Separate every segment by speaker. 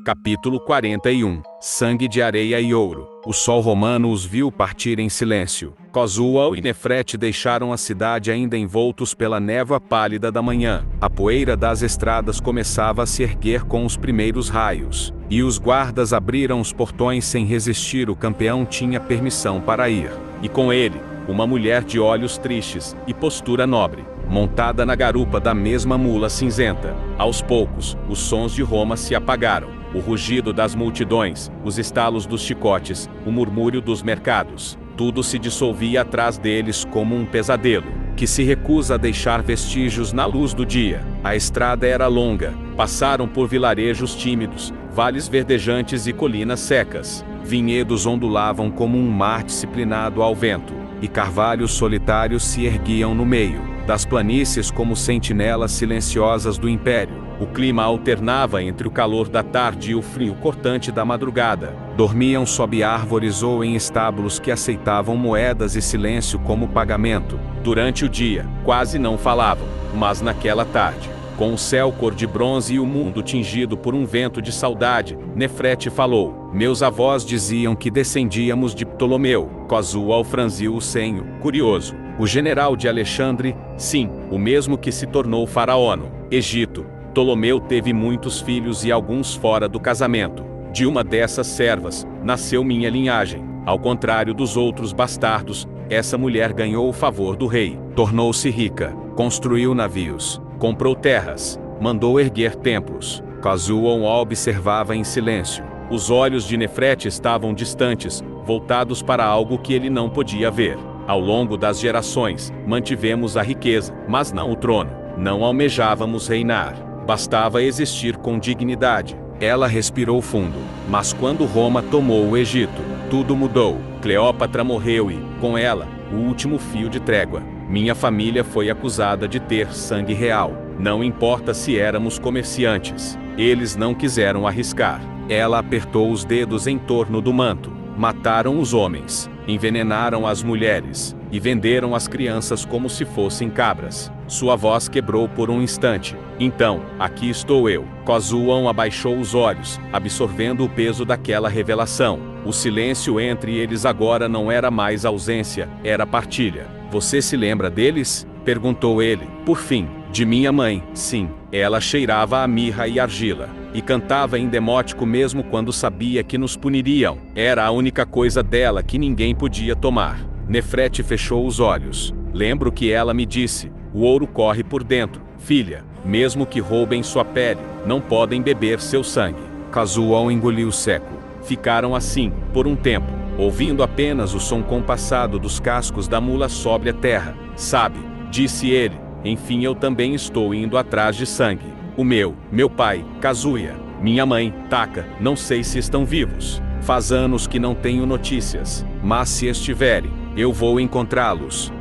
Speaker 1: Capítulo 41. Sangue de areia e ouro. O sol romano os viu partir em silêncio. Cozual e Nefrete deixaram a cidade ainda envoltos pela névoa pálida da manhã. A poeira das estradas começava a se erguer com os primeiros raios. E os guardas abriram os portões sem resistir. O campeão tinha permissão para ir. E com ele, uma mulher de olhos tristes e postura nobre, montada na garupa da mesma mula cinzenta. Aos poucos, os sons de Roma se apagaram. O rugido das multidões, os estalos dos chicotes, o murmúrio dos mercados. Tudo se dissolvia atrás deles como um pesadelo, que se recusa a deixar vestígios na luz do dia. A estrada era longa. Passaram por vilarejos tímidos, vales verdejantes e colinas secas. Vinhedos ondulavam como um mar disciplinado ao vento, e carvalhos solitários se erguiam no meio das planícies como sentinelas silenciosas do império. O clima alternava entre o calor da tarde e o frio cortante da madrugada. Dormiam sob árvores ou em estábulos que aceitavam moedas e silêncio como pagamento. Durante o dia, quase não falavam, mas naquela tarde, com o céu cor de bronze e o mundo tingido por um vento de saudade, Nefrete falou. Meus avós diziam que descendíamos de Ptolomeu. Cozual franziu o senho, curioso. O general de Alexandre, sim, o mesmo que se tornou faraó no Egito. Ptolomeu teve muitos filhos e alguns fora do casamento. De uma dessas servas, nasceu minha linhagem. Ao contrário dos outros bastardos, essa mulher ganhou o favor do rei. Tornou-se rica, construiu navios, comprou terras, mandou erguer templos. Cozual observava em silêncio. Os olhos de Nefrete estavam distantes, voltados para algo que ele não podia ver. Ao longo das gerações, mantivemos a riqueza, mas não o trono. Não almejávamos reinar. Bastava existir com dignidade. Ela respirou fundo. Mas quando Roma tomou o Egito, tudo mudou. Cleópatra morreu e, com ela, o último fio de trégua. Minha família foi acusada de ter sangue real. Não importa se éramos comerciantes. Eles não quiseram arriscar. Ela apertou os dedos em torno do manto. Mataram os homens, envenenaram as mulheres e venderam as crianças como se fossem cabras. Sua voz quebrou por um instante. Então, aqui estou eu. Cozual abaixou os olhos, absorvendo o peso daquela revelação. O silêncio entre eles agora não era mais ausência, era partilha. Você se lembra deles? Perguntou ele. Por fim, de minha mãe, sim. Ela cheirava a mirra e argila, e cantava em demótico mesmo quando sabia que nos puniriam. Era a única coisa dela que ninguém podia tomar. Nefrete fechou os olhos. Lembro que ela me disse, o ouro corre por dentro, filha. Mesmo que roubem sua pele, não podem beber seu sangue. Cozual engoliu seco. Ficaram assim, por um tempo, ouvindo apenas o som compassado dos cascos da mula sobre a terra. Sabe, disse ele, enfim eu também estou indo atrás de sangue. O meu pai, Kazuya, minha mãe, Taka, não sei se estão vivos. Faz anos que não tenho notícias, mas se estiverem, eu vou encontrá-los.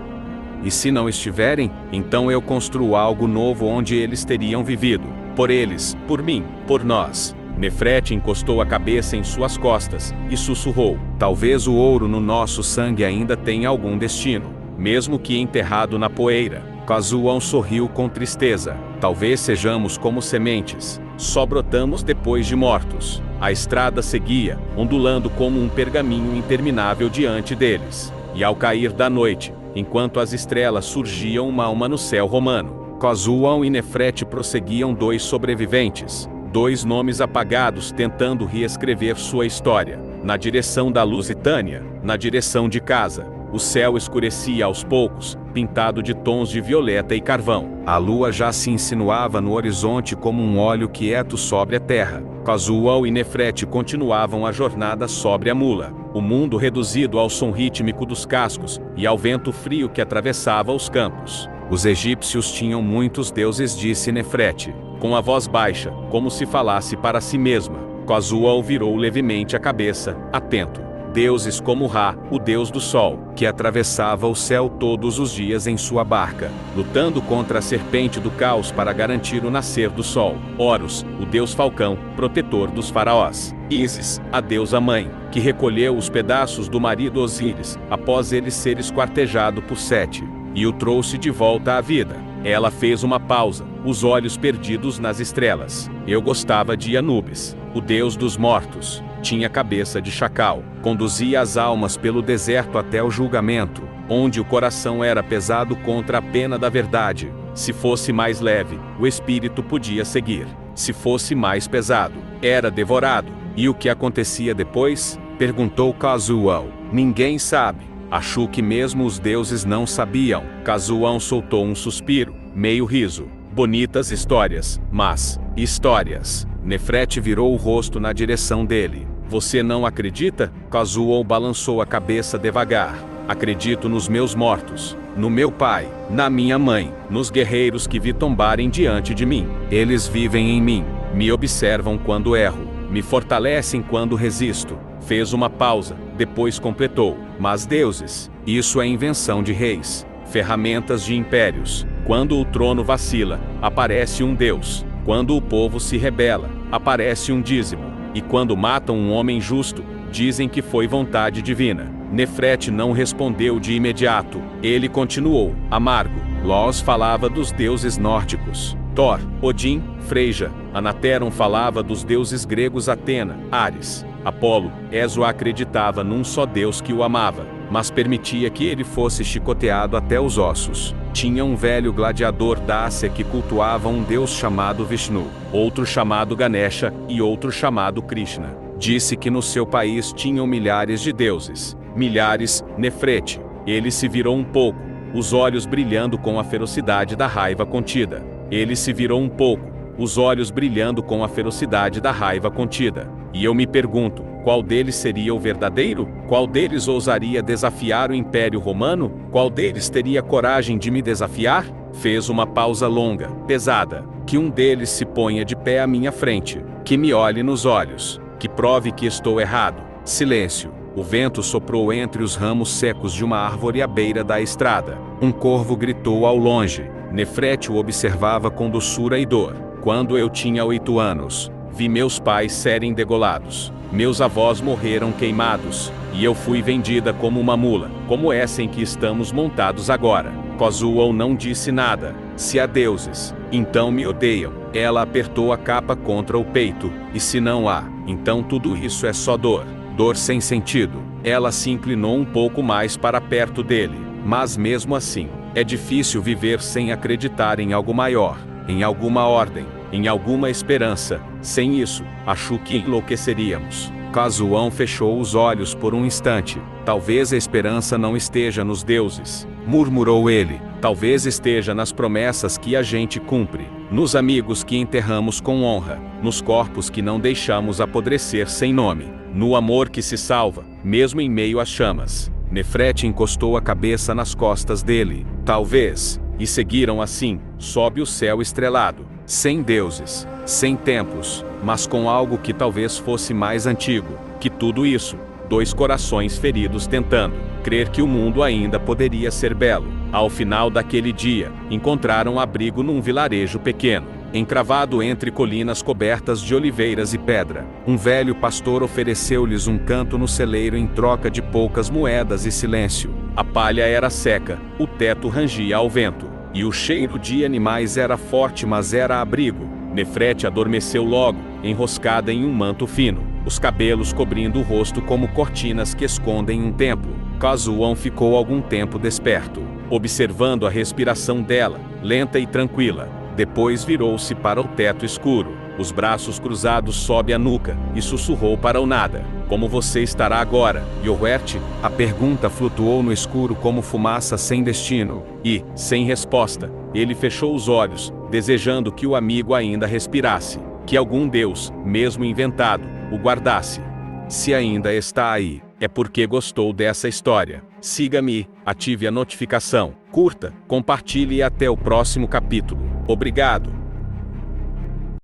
Speaker 1: E se não estiverem, então eu construo algo novo onde eles teriam vivido. Por eles, por mim, por nós. Nefrete encostou a cabeça em suas costas e sussurrou. Talvez o ouro no nosso sangue ainda tenha algum destino, mesmo que enterrado na poeira. Cozual sorriu com tristeza. Talvez sejamos como sementes. Só brotamos depois de mortos. A estrada seguia, ondulando como um pergaminho interminável diante deles. E ao cair da noite, enquanto as estrelas surgiam uma a uma no céu romano, Cozual e Nefrete prosseguiam dois sobreviventes. Dois nomes apagados tentando reescrever sua história. Na direção da Lusitânia, na direção de casa. O céu escurecia aos poucos, pintado de tons de violeta e carvão. A lua já se insinuava no horizonte como um óleo quieto sobre a terra. Cozual e Nefrete continuavam a jornada sobre a mula. O mundo reduzido ao som rítmico dos cascos e ao vento frio que atravessava os campos. Os egípcios tinham muitos deuses, disse Nefrete, com a voz baixa, como se falasse para si mesma. Cozual virou levemente a cabeça, atento. Deuses como Ra, o deus do sol, que atravessava o céu todos os dias em sua barca, lutando contra a serpente do caos para garantir o nascer do sol. Horus, o deus falcão, protetor dos faraós. Ísis, a deusa mãe, que recolheu os pedaços do marido Osíris, após ele ser esquartejado por Sete, e o trouxe de volta à vida. Ela fez uma pausa, os olhos perdidos nas estrelas. Eu gostava de Anubis. o deus dos mortos. Tinha cabeça de chacal, conduzia as almas pelo deserto até o julgamento, onde o coração era pesado contra a pena da verdade. Se fosse mais leve, o espírito podia seguir. Se fosse mais pesado, era devorado. E o que acontecia depois? Perguntou Kazuo. Ninguém sabe. Achou que mesmo os deuses não sabiam. Kazuo soltou um suspiro, meio riso. Bonitas histórias, mas... histórias. Nefrete virou o rosto na direção dele. Você não acredita? Kazuo balançou a cabeça devagar. Acredito nos meus mortos, no meu pai, na minha mãe, nos guerreiros que vi tombarem diante de mim. Eles vivem em mim, me observam quando erro, me fortalecem quando resisto. Fez uma pausa, depois completou. Mas deuses, isso é invenção de reis, ferramentas de impérios. Quando o trono vacila, aparece um deus. Quando o povo se rebela, aparece um dízimo. E quando matam um homem justo, dizem que foi vontade divina. Nefrete não respondeu de imediato. Ele continuou, amargo. Los falava dos deuses nórdicos. Thor, Odin, Freyja. Anateron falava dos deuses gregos Atena, Ares, Apolo. Ezo acreditava num só Deus que o amava, mas permitia que ele fosse chicoteado até os ossos. Tinha um velho gladiador da Ásia que cultuava um deus chamado Vishnu, outro chamado Ganesha e outro chamado Krishna. Disse que no seu país tinham milhares de deuses. Milhares, Nefrete. Ele se virou um pouco, os olhos brilhando com a ferocidade da raiva contida. Ele se virou um pouco, os olhos brilhando com a ferocidade da raiva contida. E eu me pergunto, qual deles seria o verdadeiro? Qual deles ousaria desafiar o Império Romano? Qual deles teria coragem de me desafiar? Fez uma pausa longa, pesada. Que um deles se ponha de pé à minha frente, que me olhe nos olhos, que prove que estou errado. Silêncio. O vento soprou entre os ramos secos de uma árvore à beira da estrada. Um corvo gritou ao longe. Nefrete o observava com doçura e dor. Quando eu tinha 8 anos, vi meus pais serem degolados. Meus avós morreram queimados, e eu fui vendida como uma mula, como essa em que estamos montados agora. Kazuo não disse nada. Se há deuses, então me odeiam. Ela apertou a capa contra o peito. E se não há, então tudo isso é só dor. Dor sem sentido. Ela se inclinou um pouco mais para perto dele. Mas mesmo assim, é difícil viver sem acreditar em algo maior, em alguma ordem, em alguma esperança. Sem isso, acho que enlouqueceríamos. Kazuo fechou os olhos por um instante. Talvez a esperança não esteja nos deuses, murmurou ele. Talvez esteja nas promessas que a gente cumpre, nos amigos que enterramos com honra, nos corpos que não deixamos apodrecer sem nome, no amor que se salva, mesmo em meio às chamas. Nefrete encostou a cabeça nas costas dele. Talvez. E seguiram assim, sob o céu estrelado, sem deuses, sem templos, mas com algo que talvez fosse mais antigo que tudo isso. 2 corações feridos tentando crer que o mundo ainda poderia ser belo. Ao final daquele dia, encontraram abrigo num vilarejo pequeno, encravado entre colinas cobertas de oliveiras e pedra. Um velho pastor ofereceu-lhes um canto no celeiro em troca de poucas moedas e silêncio. A palha era seca, o teto rangia ao vento, e o cheiro de animais era forte, mas era abrigo. Nefrete adormeceu logo, enroscada em um manto fino, os cabelos cobrindo o rosto como cortinas que escondem um templo. Kazuo ficou algum tempo desperto, observando a respiração dela, lenta e tranquila. Depois virou-se para o teto escuro, os braços cruzados sob a nuca, e sussurrou para o nada. Como você estará agora, Yohert? A pergunta flutuou no escuro como fumaça sem destino. E, sem resposta, ele fechou os olhos, desejando que o amigo ainda respirasse, que algum deus, mesmo inventado, o guardasse. Se ainda está aí, é porque gostou dessa história. Siga-me, ative a notificação, curta, compartilhe e até o próximo capítulo. Obrigado.